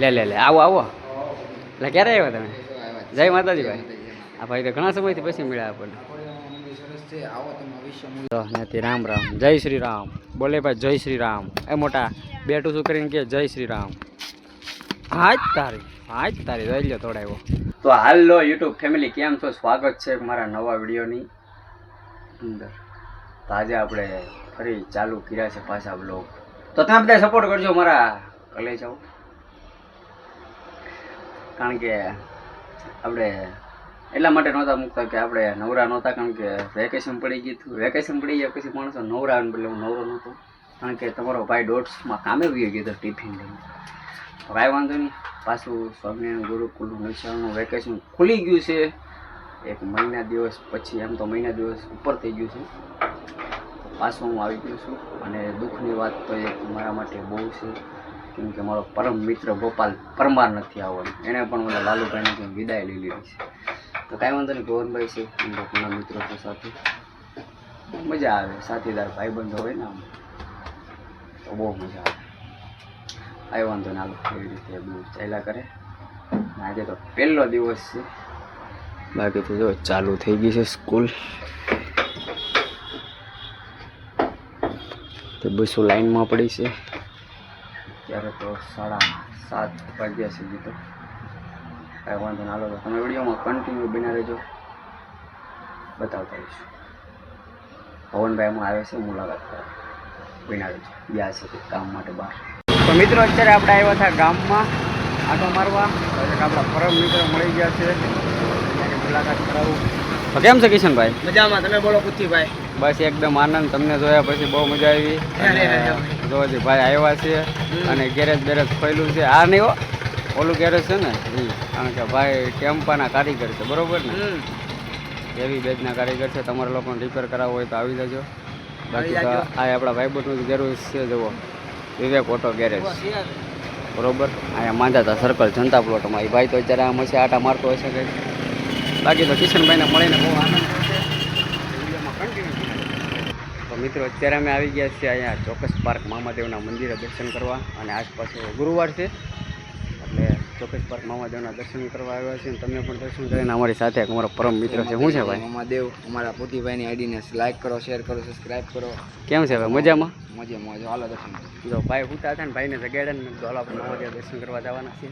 લે લે લે આવો આવો એટલે ક્યારે આવ્યા તમે? જય માતાજી ભાઈ. આ ભાઈ તો ઘણા સમયથી પછી મળ્યા આપણને. ત્યાંથી રામ રામ, જય શ્રી રામ. બોલે ભાઈ જય શ્રી રામ. એ મોટા બેઠું શું કરીને કે જય શ્રી રામ. હા જ તારી રહી લો થોડા એવો. તો હાલો યુટ્યુબ ફેમિલી, કેમ છો? સ્વાગત છે મારા નવા વિડીયોની અંદર. તો આજે આપણે ફરી ચાલુ કર્યા છે પાછા બ્લોગ. તો તમે બધા સપોર્ટ કરજો મારા કલે જાઓ, કારણ કે આપણે એટલા માટે નહોતા મૂકતા કે આપણે નવરા નહોતા, કારણ કે વેકેશન પડી ગયું. વેકેશન પડી ગયા પછી માણસો નવરા બદલે હું નવરો નહોતો, કારણ કે તમારો ભાઈ ડોટ્સમાં કામે આવી ગયો હતો ટિફિન લઈને. તો કાંઈ વાંધો નહીં, પાછું સ્વામિનારાયણ ગુરુકુળનું નિશાળનું વેકેશન ખુલી ગયું છે એક મહિના દિવસ પછી. એમ તો મહિના દિવસ ઉપર થઈ ગયું છે. પાછું હું આવી ગયો છું, અને દુઃખની વાત તો એક મારા માટે બહુ છે, કેમ કે મારો પરમ મિત્ર ગોપાલ પરમાર નથી આવવાનો. એણે પણ મને લાલુભાઈને વિદાય લઈ લીધી છે. તો કાંઈ વાંધો નહીં, ગોવનભાઈ છે, એમના ઘણા મિત્રો છે સાથે. મજા આવે, સાથીદાર ભાઈબંધો હોય ને આમ તો બહુ મજા આવે. કાંઈ વાંધો ને, હાલો એવી રીતે બધું ચાલ્યા કરે. આજે તો પહેલો દિવસ છે, બાકી તો જો ચાલુ થઈ ગઈ છે સ્કૂલ. તે બસો લાઈનમાં પડી છે. ત્યારે તો 7:30 વાગ્યા સુધી. તો કાંઈ વાંધો ના, હાલો તમે વિડીયોમાં કન્ટિન્યુ બના રહેજો, બતાવતા રહીશું. પવનભાઈમાં આવે છે મુલાકાત કરવા, બના રહેજો. ગયા છે કામ માટે બહાર. તો મિત્રો અત્યારે આપણે આવ્યા હતા ગામમાં આટો મારવા. આપણા પરમ મિત્રો મળી ગયા છે, એની મુલાકાત કરાવું. તો કેમ છે કિશનભાઈ? મજામાં. તમે બોલો પૃથ્વીભાઈ? બસ એકદમ આનંદ. તમને જોયા પછી બહુ મજા આવી. જોજી ભાઈ આવ્યા છે, અને ગેરેજ બેરેજ ખોયલું છે. આ નહીં હો, ઓલું ગેરેજ છે ને એ, કારણ કે ભાઈ ટેમ્પાના કારીગર છે, બરોબર ને? એવી બેજના કારીગર છે. તમારા લોકોને રિપેર કરાવવું હોય તો આવી જજો. બાકી તો આ આપણા ભાઈબંધનું ગેરેજ છે, જુઓ, વિવેક ઓટો ગેરેજ, બરોબર. અહીંયા માંધાતા સર્કલ જનતા પ્લોટમાં. એ ભાઈ તો અત્યારે આમ હશે, આટા મારતો હશે કંઈક. બાકી તો કિશનભાઈને મળીને બહુ આનંદ થશે. વિડીયોમાં કન્ટિન્યુ. તો મિત્રો અત્યારે અમે આવી ગયા છીએ અહીંયા ચોક્કસ પાર્ક મામાદેવના મંદિરે દર્શન કરવા. અને આસપાસ ગુરુવાર છે એટલે ચોક્કસ પાર્ક મામાદેવના દર્શન કરવા આવ્યા છે. તમે પણ દર્શન કરીને અમારી સાથે એક અમારો પરમ મિત્ર છે. શું છે ભાઈ? મામાદેવ. અમારા પૃથ્વીભાઈની આઈડીને લાઈક કરો, શેર કરો, સબસ્ક્રાઈબ કરો. કેમ છે ભાઈ? મજામાં? મજે મોજ. હાલો દર્શન. જો ભાઈ ઉતા હતા ને, ભાઈને જગાડે ને, તો હાલો આપણે મામાદેવ દર્શન કરવા જવાના છીએ.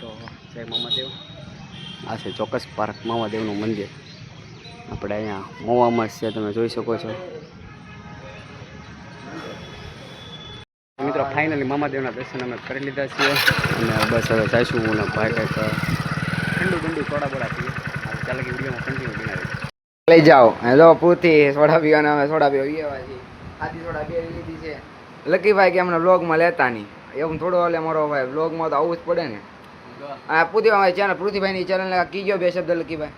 તો જય મામાદેવ. આ છે ચોક્કસ પાર્ક મામાદેવનું મંદિર. આપણે અહીંયા મોવામાં જ છે, તમે જોઈ શકો છો. મિત્રો ફાઇનલી મામાદેવના દર્શન અમે કરી લીધા છીએ, અને બસ હવે જઈશું હું ને ભાઈ કંઈક ઠંડુ સોડા બોડા પીએ. ચાલે કે વિડીયોમાં કન્ટિન્યુ બનાવી લઈ જાઓ. હેલો પૃથ્વી, સોડા પીવાના. અમે સોડા પીવા આધી સોડા બે લીધી છે. લકીભાઈ કે અમને વ્લોગમાં લેતા નહીં, એવું થોડું હાલે મારો ભાઈ. વ્લોગમાં તો આવવું જ પડે ને. આ પૃથ્વીભાઈ ચેનલ, પૃથ્વીભાઈની ચેનલ કીજો બે શબ્દ લકીભાઈ.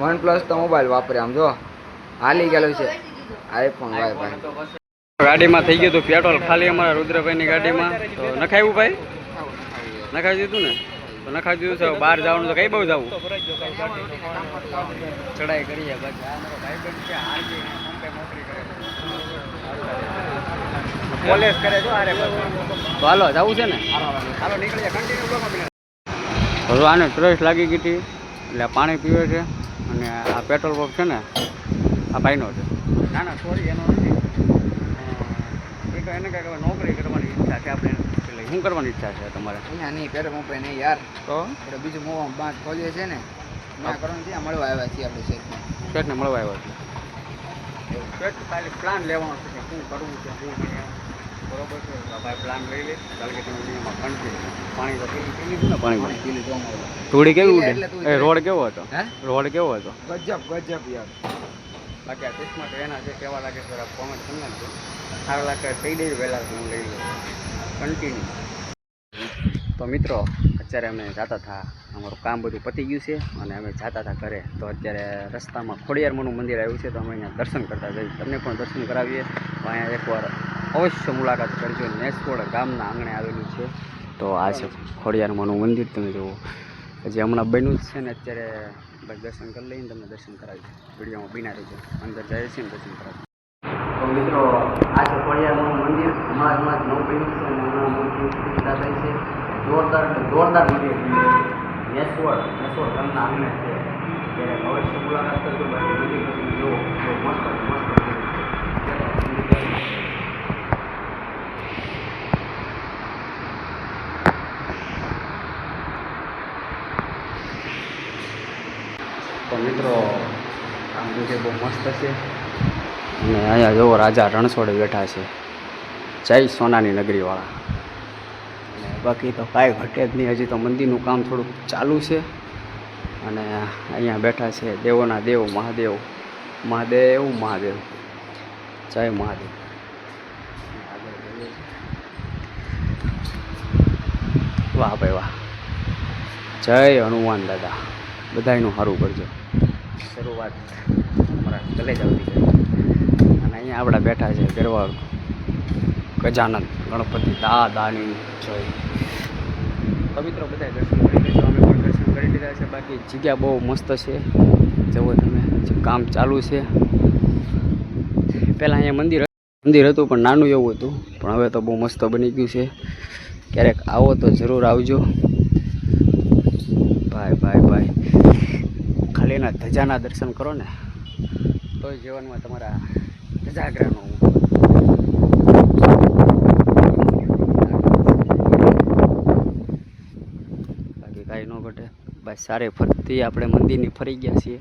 OnePlus તો મોબાઈલ વાપરે. આમ જો હાલી ગયેલું છે આઈફોન. ભાઈ ગાડીમાં થઈ ગયું હતું પેટ્રોલ ખાલી અમારા રુદ્રભાઈની ગાડીમાં. તો નખાવ્યું ભાઈ? નખાવી દીધું ને? તો નખાવી દીધું છે. બહાર જવાનું તો કઈ બહુ જવું, ચડાઈ કરીએ. પછી આ મારો ભાઈબંધ છે, નોકરી કરે, કોલેજ કરે છો. અરે તો હાલો જવું છે ને, હાલો નીકળીએ. કન્ટિન્યુ. હવે આને ટ્રસ લાગી ગઈ હતી એટલે પાણી પીવે છે. અને આ પેટ્રોલ પંપ છે ને આ ભાઈનો છે. ના ના સોરી, એનો નથી. એને કાંઈક નોકરી કરવાની ઈચ્છા છે આપણે. એટલે શું કરવાની ઈચ્છા છે તમારે? અહીંયા નહીં, પેટ્રોલ પંપે નહીં યાર. તો આપણે બીજું મોવામાં બાંધ ખોલીએ છે ને, ના કરવાનું ત્યાં મળવા આવ્યા છીએ આપણે શેઠને મળવા આવ્યા છે. શેઠ ખાલી પ્લાન લેવાનો છે કે શું કરવું છે, શું નહીં, બરોબર છે. ભાઈ પ્લાન લઈ લે. કારણ કે તમે વિડીયોમાં કન્ટિન્યુ પાણી તો પી લીધું ને? પાણી પી લીધું. ધૂળી કેવી ઉડે? એ રોડ કેવો હતો? રોડ કેવો હતો? ગજબ યાર. બાકી આ ચશ્મા તો એના છે, કેવા લાગે થોડા કોમેન્ટ કરી નાખજો. સારા લાગે થઈ જાય વહેલા હું લઈ લઉં કન્ટિન્યુ. તો મિત્રો અત્યારે અમે જતા હતા, અમારું કામ બધું પતી ગયું છે, અને અમે જતા હતા ઘરે. તો અત્યારે રસ્તામાં ખોડિયારમાંનું મંદિર આવ્યું છે, તો અમે અહીંયા દર્શન કરતા જઈએ. તમને પણ દર્શન કરાવીએ. તો અહીંયા એકવાર અવશ્ય મુલાકાત કરજો. નેસકોડ ગામના આંગણે આવેલું છે. તો આ છે ખોડિયારમાંનું મંદિર. તમે જુઓ, હજી હમણાં બન્યું જ છે ને. અત્યારે બસ દર્શન કરી લઈને તમને દર્શન કરાવીએ. વિડીયોમાં બિના રહેજો. અંદર જાય છે ને દર્શન કરાવીએ. તો મિત્રો આ છે ફળિયાનું મંદિર, હમણાં નવું બન્યું છે અને હમણાં મૂર્તિ પૂજા થઈ છે. જોરદાર મંદિર, નેસવડ ગામના આંગણે છે. ત્યારે અવશ્ય મુલાકાત કરજો. બાકી મંદિર તમે જુઓ, બહુ મસ્ત મંદિર છે. તો મિત્રો આ મંદિર બહુ મસ્ત છે અને અહીંયા જુઓ રાજા રણછોડ બેઠા છે, જય સોનાની નગરીવાળા. અને બાકી તો કાંઈ ઘટે જ નહીં. હજી તો મંદિરનું કામ થોડુંક ચાલુ છે અને અહીંયા બેઠા છે દેવોના દેવ મહાદેવ. જય મહાદેવ. વાહ ભાઈ વાહ, જય હનુમાન દાદા. બધાયનું સારું કરજો. શરૂઆત અમારા ગલે જ આવતી ગઈ. અને અહીંયા આપણા બેઠા છે ગરવાળ ગજાનંદ ગણપતિ દાદાની જય. તો મિત્રો બધા દર્શન કરી લેજો, અમે પણ દર્શન કરી લીધા છે. બાકી જગ્યા બહુ મસ્ત છે, જુઓ તમે, જે કામ ચાલુ છે. પહેલાં અહીંયા મંદિર હતું પણ નાનું એવું હતું, પણ હવે તો બહુ મસ્ત બની ગયું છે. ક્યારેક આવો તો જરૂર આવજો ભાઈ. ખાલી એના ધજાના દર્શન કરો ને તો જીવનમાં તમારા ધજાગરાનો બાકી કાંઈ ન ઘટે. બસ સારે ફરતી આપણે મંદિરની ફરી ગયા છીએ.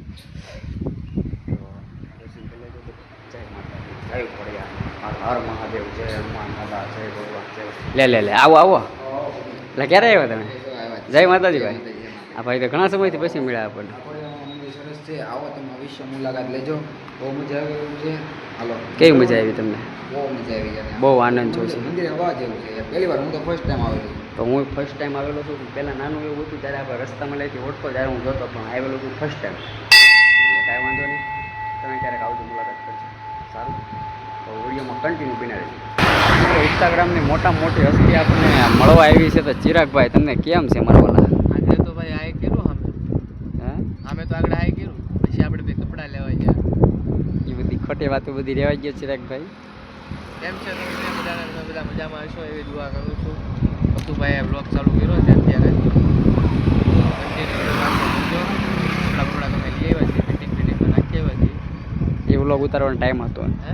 જય ફળિયા, હર મહાદેવ, જય હનુમાન દાદા, જય ભગવાન, જય. લે આવો એટલે ક્યારે આવ્યા તમે? જય માતાજી ભાઈ. આ ભાઈ તો ઘણા સમયથી પછી મળ્યા આપણને. સરસ છે, આવો તમે અવશ્ય મુલાકાત લેજો. બહુ મજા આવી એવું છે. હાલો. કેવી મજા આવી તમને? બહુ મજા આવી ગયા. બહુ આનંદ જોશે. મંદિર હવા જેવું છે. પહેલી વાર હું તો ફર્સ્ટ ટાઈમ આવેલો. તો હું ફર્સ્ટ ટાઈમ આવેલો છું. પહેલાં નાનું એવું હતું ત્યારે આપણે રસ્તામાં લઈથી ઓળખતો ત્યારે હું જોતો, પણ આવેલો છું ફર્સ્ટ ટાઈમ. કાંઈ વાંધો નહીં, તમે ક્યારેક આવજો, મુલાકાત કરજો. સારું, તો વિડીયોમાં કન્ટિન્યુ બની રહેજો. ઇન્સ્ટાગ્રામની મોટી હસ્તી આપણને મળવા આવી છે. તો ચિરાગભાઈ, તમને કેમ છે મારવાના? આજે તો ભાઈ આય કર્યું અમે તો આગળ આય કર્યું, પછી આપણે બે કપડાં લેવા ગયા. એ બધી ખોટી વાતો બધી રહેવા ગઈ ચિરાગભાઈ. કેમ છે તમે બધા મજામાં હશો એવી દુઆ કરું છું. પતુભાઈએ બ્લોગ ચાલુ કર્યો છે અત્યારે. કપડા તમે લઈ આવ્યા છે, ફિટિંગમાં નાખી આવ્યા છે. એ વ્લોગ ઉતારવાનો ટાઈમ હતો, હે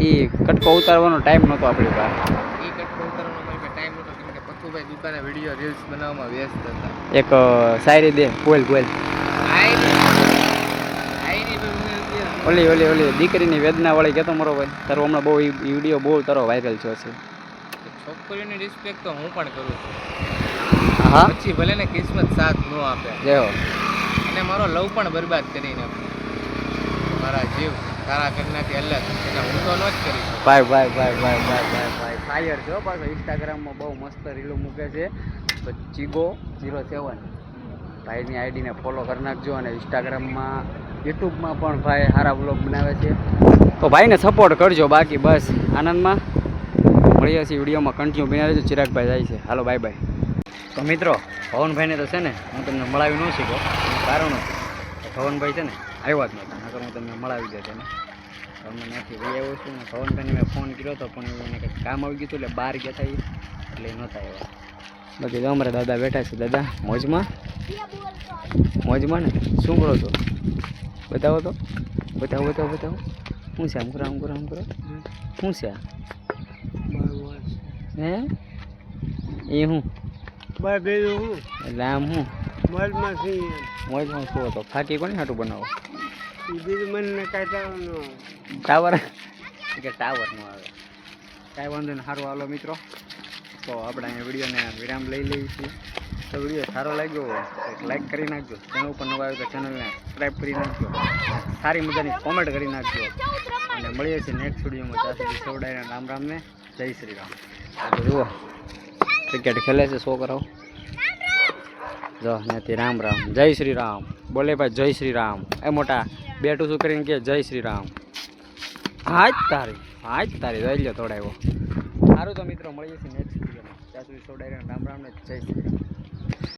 એ કટકો ઉતારવાનો ટાઈમ નહોતો આપણી પાસે. એ કટકો ઉતારવાનો મારી પાસે ટાઈમ નહોતો, કેમ કે પતુભાઈ દુકાને વિડીયો રીલ્સ બનાવવામાં વ્યસ્ત હતા. એક શાયરી દે, કોલ ઓલી દીકરીની વેદના વાળી કહેતો મારો ભાઈ. તારો હમણાં બહુ એ વિડીયો બહુ તારો વાયરલ થયો છે. છોકરીઓની રિસ્પેક્ટ તો હું પણ કરું છું. હા, પછી ભલે ને કિસ્મત સાથ ન આપે જય હો. અને મારો લવ પણ બરબાદ કરી નાખ્યો. મારા જીવ તારા કરનાથી અલગ એને હું તો ન જ કરી શકું. ભાઈ ફાયર છે પાછો. ઇન્સ્ટાગ્રામમાં બહુ મસ્ત રીલો મૂકે છે. તો Chigo07 ભાઈની આઈડીને ફોલો કરી નાખજો. અને ઇન્સ્ટાગ્રામમાં યુટ્યુબમાં પણ ભાઈ સારા બ્લોગ બનાવે છે, તો ભાઈને સપોર્ટ કરજો. બાકી બસ આનંદમાં મળીએ છીએ. વિડીયોમાં કન્ટિન્યુ બની રહેજો. ચિરાગભાઈ જાય છે, હાલો બાય. તો મિત્રો, ભવનભાઈને તો છે ને હું તમને મળાવી ન શીખો, કારણ ભવનભાઈ છે ને આવ્યા જ નહોતા, નકર હું તમને મળાવી દે તેને. તમને ત્યાંથી વહી આવ્યો છું. ભવનભાઈને મેં ફોન કર્યો હતો, પણ એને કંઈક કામ આવી ગયું હતું એટલે બહાર ગયા હતા એટલે નહોતા આવ્યા. બાકી તો અમારા દાદા બેઠા છે. દાદા મોજમાં ને શું કરો છો? બતાવો તો, બતાવો. શું છે? આમ કરો. શું છે હે? એ હું એટલે આમ હું મોજમાં શું હતો? ફાકી કોને હાટું બનાવો? ટાવર કે ટાવર નો આવે. કાંઈ વાંધો નહીં, સારું. હાલો મિત્રો, તો આપણે અહીંયા વિડીયોને વિરામ લઈ લઈએ છીએ. તો વિડીયો સારો લાગ્યો હોય તો લાઈક કરી નાખજો. ચેનલ ઉપર નવા આવ્યો તો ચેનલને સબસ્ક્રાઈબ કરી નાખજો. સારી મજાની કોમેન્ટ કરી નાખજો. અને મળીએ છીએ નેક્સ્ટ વિડીયોમાં. ત્યાં સુધી સૌડાઈને રામ ને જય શ્રી રામ. જુઓ ક્રિકેટ ખેલે છે છોકરાઓ, જો ત્યાંથી રામ જય શ્રી રામ બોલે ભાઈ. જય શ્રી રામ. એ મોટા બેઠું શું કરીને કે જય શ્રી રામ. હાજ તારી રહી લો થોડા એવો. સારું, તો મિત્રો મળીએ છીએ નેક્સ્ટ વિડીયોમાં. ત્યાં સુધી સૌડાઈને રામ ને જય શ્રી રામ.